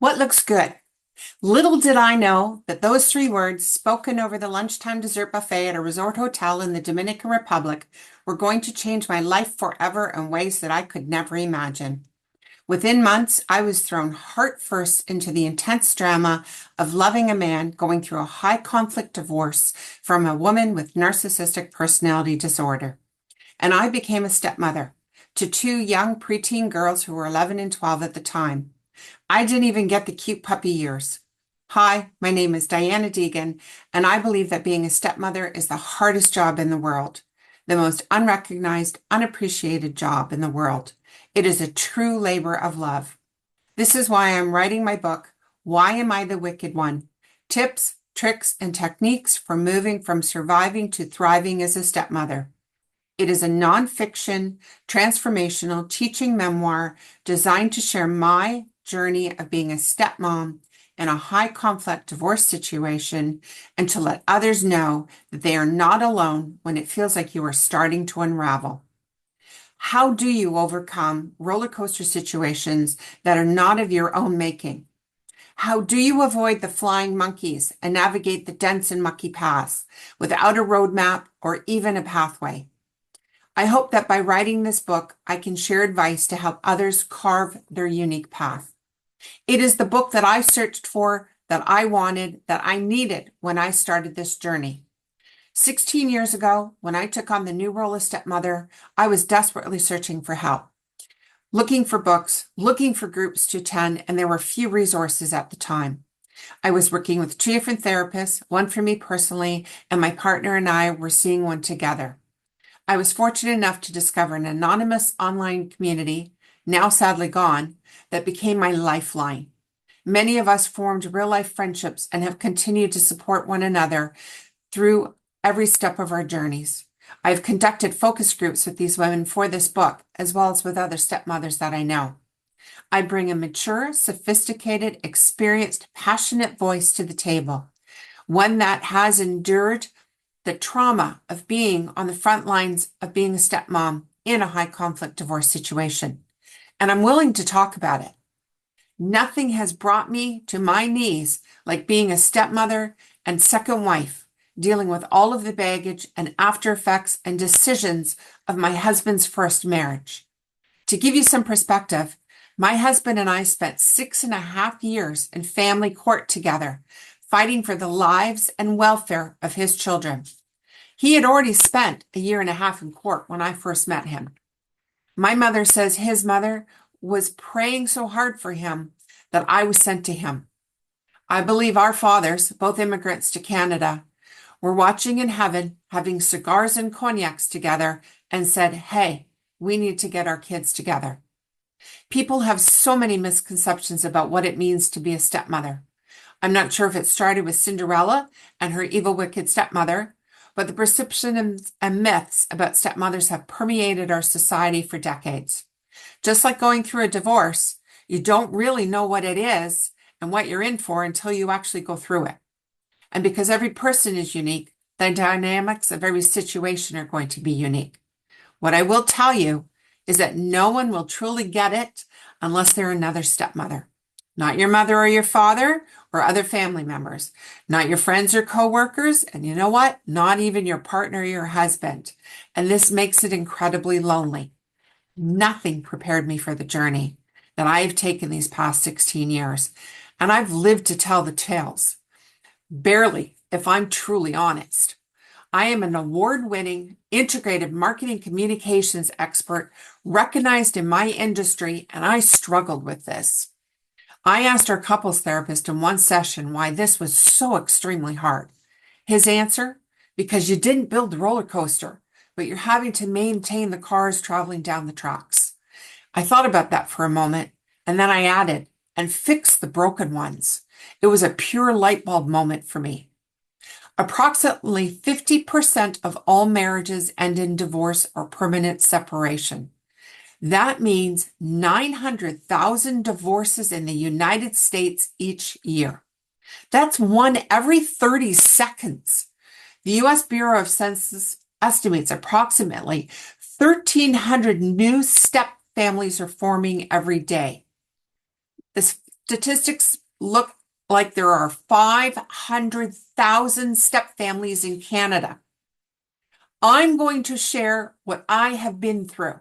What looks good? Little did I know that those three words, spoken over the lunchtime dessert buffet at a resort hotel in the Dominican Republic, were going to change my life forever in ways that I could never imagine. Within months, I was thrown heart first into the intense drama of loving a man going through a high conflict divorce from a woman with narcissistic personality disorder. And I became a stepmother to two young preteen girls who were 11 and 12 at the time. I didn't even get the cute puppy years. Hi, my name is Diana Degan, and I believe that being a stepmother is the hardest job in the world, the most unrecognized, unappreciated job in the world. It is a true labor of love. This is why I'm writing my book, Why Am I the Wicked One? Tips, Tricks, and Techniques for Moving from Surviving to Thriving as a Stepmother. It is a nonfiction, transformational teaching memoir designed to share my journey of being a stepmom in a high conflict divorce situation and to let others know that they are not alone when it feels like you are starting to unravel. How do you overcome roller coaster situations that are not of your own making? How do you avoid the flying monkeys and navigate the dense and mucky paths without a roadmap or even a pathway? I hope that by writing this book, I can share advice to help others carve their unique path. It is the book that I searched for, that I wanted, that I needed when I started this journey. 16 years ago, when I took on the new role of stepmother, I was desperately searching for help, looking for books, looking for groups to attend, and there were few resources at the time. I was working with two different therapists, one for me personally, and my partner and I were seeing one together. I was fortunate enough to discover an anonymous online community, now sadly gone, that became my lifeline. Many of us formed real-life friendships and have continued to support one another through every step of our journeys. I've conducted focus groups with these women for this book, as well as with other stepmothers that I know. I bring a mature, sophisticated, experienced, passionate voice to the table, one that has endured the trauma of being on the front lines of being a stepmom in a high conflict divorce situation. And I'm willing to talk about it. Nothing has brought me to my knees like being a stepmother and second wife, dealing with all of the baggage and after effects and decisions of my husband's first marriage. To give you some perspective, my husband and I spent 6.5 years in family court together, fighting for the lives and welfare of his children. He had already spent 1.5 years in court when I first met him. My mother says his mother was praying so hard for him that I was sent to him. I believe our fathers, both immigrants to Canada, were watching in heaven, having cigars and cognacs together, and said, hey, we need to get our kids together. People have so many misconceptions about what it means to be a stepmother. I'm not sure if it started with Cinderella and her evil, wicked stepmother, but the perceptions and myths about stepmothers have permeated our society for decades. Just like going through a divorce, you don't really know what it is and what you're in for until you actually go through it. And because every person is unique, the dynamics of every situation are going to be unique. What I will tell you is that no one will truly get it unless they're another stepmother. Not your mother or your father or other family members, not your friends or coworkers, and you know what? Not even your partner or your husband. And this makes it incredibly lonely. Nothing prepared me for the journey that I have taken these past 16 years, and I've lived to tell the tales. Barely, if I'm truly honest. I am an award-winning integrated marketing communications expert recognized in my industry, and I struggled with this. I asked our couples therapist in one session why this was so extremely hard. His answer, because you didn't build the roller coaster, but you're having to maintain the cars traveling down the tracks. I thought about that for a moment, and then I added, and fix the broken ones. It was a pure light bulb moment for me. Approximately 50% of all marriages end in divorce or permanent separation. That means 900,000 divorces in the United States each year. That's one every 30 seconds. The U.S. Bureau of Census estimates approximately 1,300 new step families are forming every day. This Statistics look like there are 500,000 step families in Canada. I'm going to share what I have been through,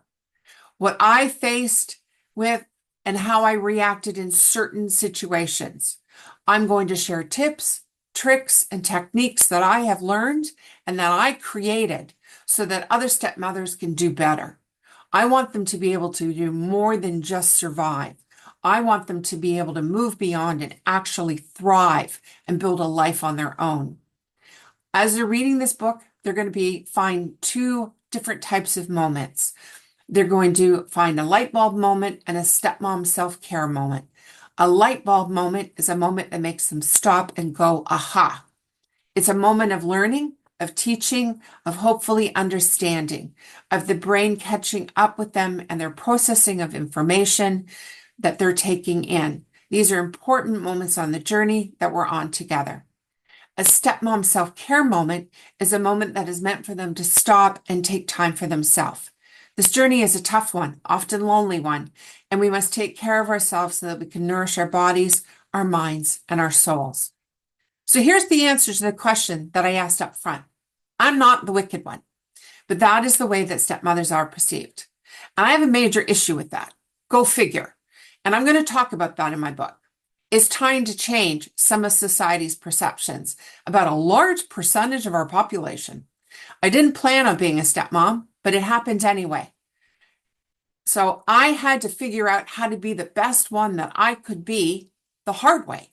what I faced with, and how I reacted in certain situations. I'm going to share tips, tricks, and techniques that I have learned and that I created so that other stepmothers can do better. I want them to be able to do more than just survive. I want them to be able to move beyond and actually thrive and build a life on their own. As they're reading this book, they're going to find two different types of moments. They're going to find a light bulb moment and a stepmom self-care moment. A light bulb moment is a moment that makes them stop and go, aha. It's a moment of learning, of teaching, of hopefully understanding, of the brain catching up with them and their processing of information that they're taking in. These are important moments on the journey that we're on together. A stepmom self-care moment is a moment that is meant for them to stop and take time for themselves. This journey is a tough one, often lonely one, and we must take care of ourselves so that we can nourish our bodies, our minds, and our souls. So here's the answer to the question that I asked up front. I'm not the wicked one, but that is the way that stepmothers are perceived. And I have a major issue with that. Go figure. And I'm going to talk about that in my book. It's time to change some of society's perceptions about a large percentage of our population. I didn't plan on being a stepmom, but it happened anyway. So I had to figure out how to be the best one that I could be the hard way.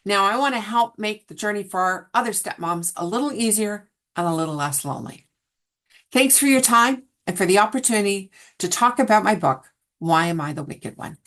Now I want to help make the journey for our other stepmoms a little easier and a little less lonely. Thanks for your time and for the opportunity to talk about my book, Why Am I the Wicked One?